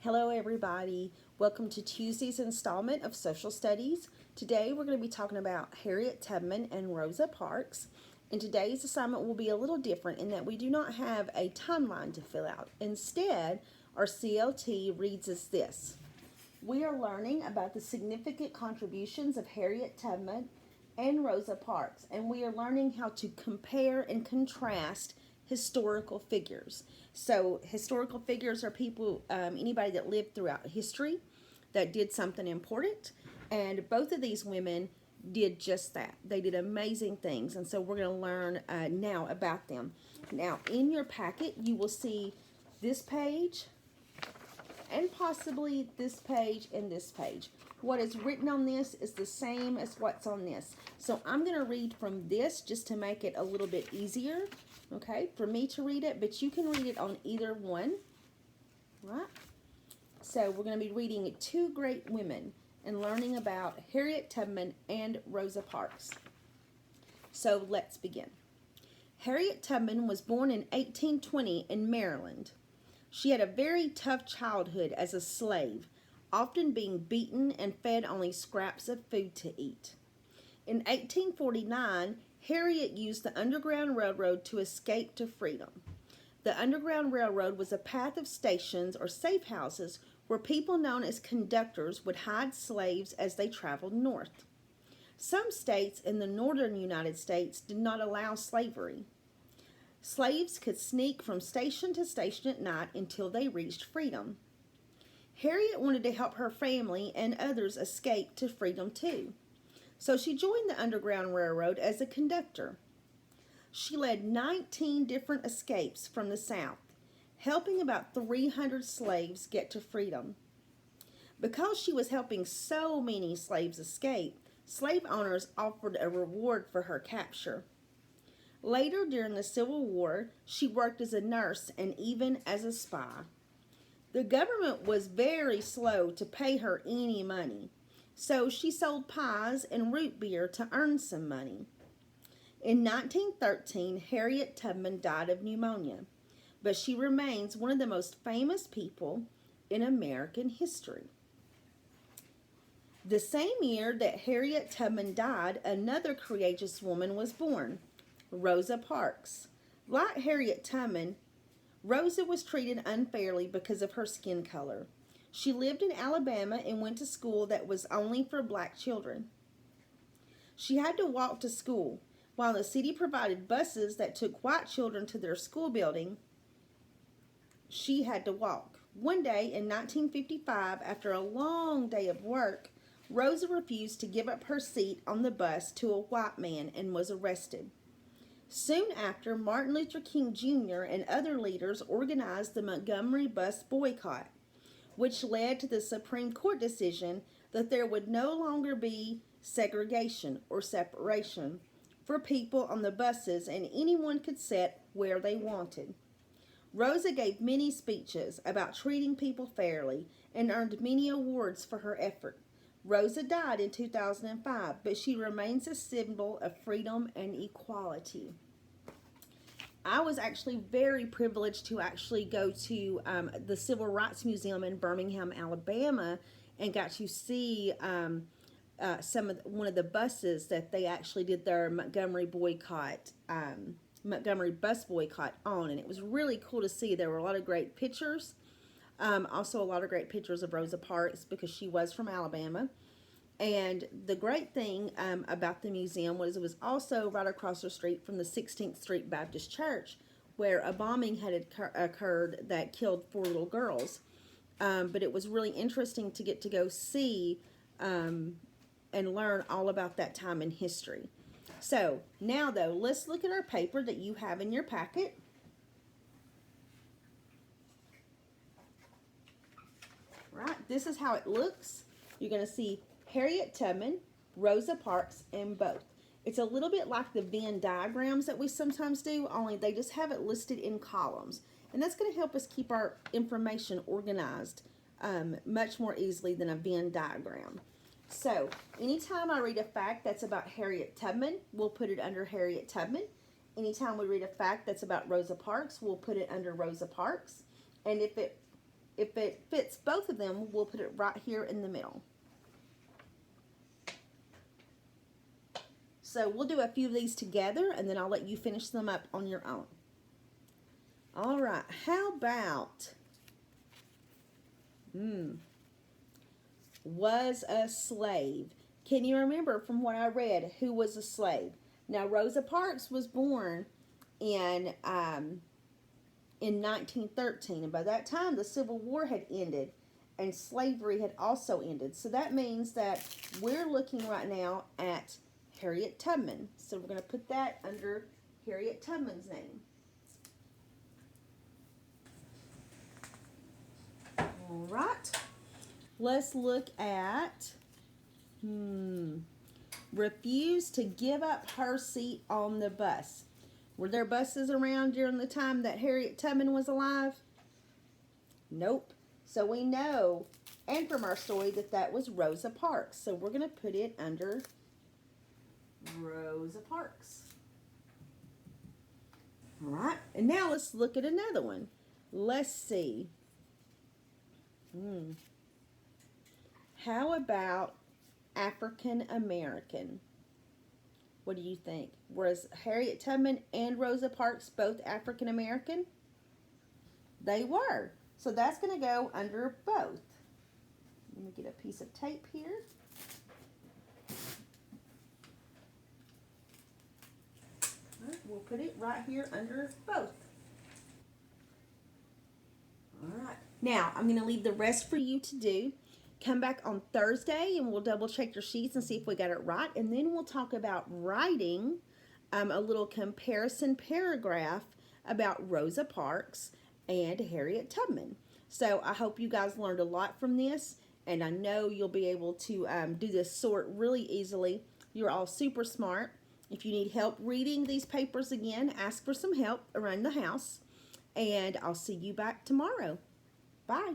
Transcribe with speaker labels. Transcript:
Speaker 1: Hello, everybody. Welcome to Tuesday's installment of Social Studies. Today, we're going to be talking about Harriet Tubman and Rosa Parks. And today's assignment will be a little different in that we do not have a timeline to fill out. Instead, our CLT reads as this. We are learning about the significant contributions of Harriet Tubman and Rosa Parks, and we are learning how to compare and contrast historical figures. So, historical figures are people, anybody that lived throughout history that did something important, and both of these women did just that. They did amazing things, and so we're going to learn now about them. Now, in your packet, you will see this page and possibly this page and this page. What is written on this is the same as what's on this. So I'm going to read from this just to make it a little bit easier, okay, for me to read it, but you can read it on either one, right? So we're going to be reading Two Great Women and learning about Harriet Tubman and Rosa Parks. So let's begin. Harriet Tubman was born in 1820 in Maryland. She had a very tough childhood as a slave, often being beaten and fed only scraps of food to eat. In 1849, Harriet used the Underground Railroad to escape to freedom. The Underground Railroad was a path of stations or safe houses where people known as conductors would hide slaves as they traveled north. Some states in the northern United States did not allow slavery. Slaves could sneak from station to station at night until they reached freedom. Harriet wanted to help her family and others escape to freedom too. So she joined the Underground Railroad as a conductor. She led 19 different escapes from the South, helping about 300 slaves get to freedom. Because she was helping so many slaves escape, slave owners offered a reward for her capture. Later, during the Civil War, she worked as a nurse and even as a spy. The government was very slow to pay her any money, so she sold pies and root beer to earn some money. In 1913, Harriet Tubman died of pneumonia, but she remains one of the most famous people in American history. The same year that Harriet Tubman died, another courageous woman was born, Rosa Parks. Like Harriet Tubman, Rosa was treated unfairly because of her skin color. She lived in Alabama and went to school that was only for black children. She had to walk to school. While the city provided buses that took white children to their school building, she had to walk. One day in 1955, after a long day of work, Rosa refused to give up her seat on the bus to a white man and was arrested. Soon after, Martin Luther King Jr. and other leaders organized the Montgomery bus boycott, which led to the Supreme Court decision that there would no longer be segregation or separation for people on the buses and anyone could sit where they wanted. Rosa gave many speeches about treating people fairly and earned many awards for her effort. Rosa died in 2005, but she remains a symbol of freedom and equality. I was actually very privileged to actually go to the Civil Rights Museum in Birmingham, Alabama, and got to see one of the buses that they actually did their Montgomery bus boycott on, and it was really cool to see. There were a lot of great pictures, also a lot of great pictures of Rosa Parks because she was from Alabama. And the great thing about the museum was it was also right across the street from the 16th Street Baptist Church, where a bombing had occurred that killed 4 little girls. But it was really interesting to get to go see and learn all about that time in history. So now, though, let's look at our paper that you have in your packet. Right, this is how it looks. You're going to see Harriet Tubman, Rosa Parks, and both. It's a little bit like the Venn diagrams that we sometimes do, only they just have it listed in columns. And that's going to help us keep our information organized much more easily than a Venn diagram. So, anytime I read a fact that's about Harriet Tubman, we'll put it under Harriet Tubman. Anytime we read a fact that's about Rosa Parks, we'll put it under Rosa Parks. And if it if it fits both of them, we'll put it right here in the middle. So we'll do a few of these together, and then I'll let you finish them up on your own. All right, how about was a slave? Can you remember from what I read who was a slave? Now, Rosa Parks was born in 1913, and by that time the Civil War had ended and slavery had also ended. So that means that we're looking right now at Harriet Tubman. So we're going to put that under Harriet Tubman's name. All right. Let's look at refused to give up her seat on the bus. Were there buses around during the time that Harriet Tubman was alive? Nope. So we know, and from our story, that that was Rosa Parks. So we're going to put it under Rosa Parks. All right. And now let's look at another one. Let's see. How about African American? What do you think? Was Harriet Tubman and Rosa Parks both African American? They were. So that's going to go under both. Let me get a piece of tape here. All right, we'll put it right here under both. All right. Now, I'm going to leave the rest for you to do. Come back on Thursday and we'll double check your sheets and see if we got it right. And then we'll talk about writing a little comparison paragraph about Rosa Parks and Harriet Tubman. So I hope you guys learned a lot from this, and I know you'll be able to do this sort really easily. You're all super smart. If you need help reading these papers again, ask for some help around the house, and I'll see you back tomorrow. Bye.